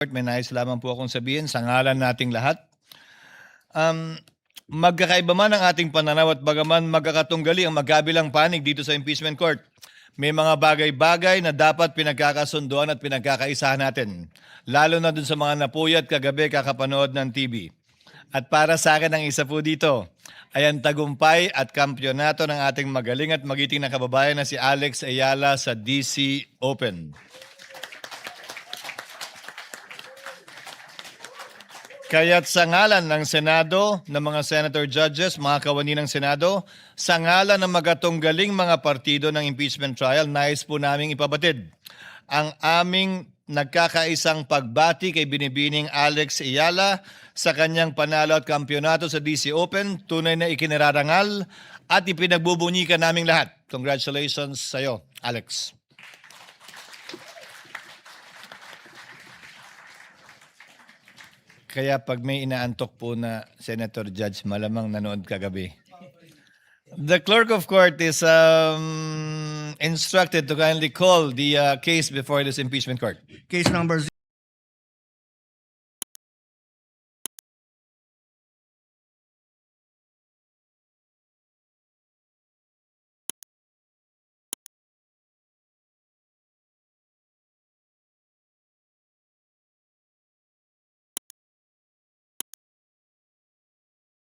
May nais lamang po akong sabihin sa ngalan nating lahat. Magkakaiba man ang ating pananaw at bagaman magkakatunggali ang magkabilang panig dito sa impeachment court, may mga bagay-bagay na dapat pinagkakasunduan at pinagkakaisahan natin. Lalo na dun sa mga napuyat kagabi kakapanood ng TV. At para sa akin ang isa po dito ay ang tagumpay at kampyonato ng ating magaling at magiting na kababayan na si Alex Ayala sa DC Open. Kaya't sa ngalan ng Senado, ng mga Senator Judges, mga kawani ng Senado, sa ngalan ng magatunggaling mga partido ng impeachment trial, nais po naming ipabatid ang aming nagkakaisang pagbati kay Binibining Alex Ayala sa kanyang panalo at kampyonato sa DC Open, tunay na ikinararangal at ipinagbubunyikan naming lahat. Congratulations sa iyo, Alex. Kaya pag may inaantok po na Senator Judge, malamang nanood kagabi. The clerk of court is instructed to kindly call the case before this impeachment court. Case number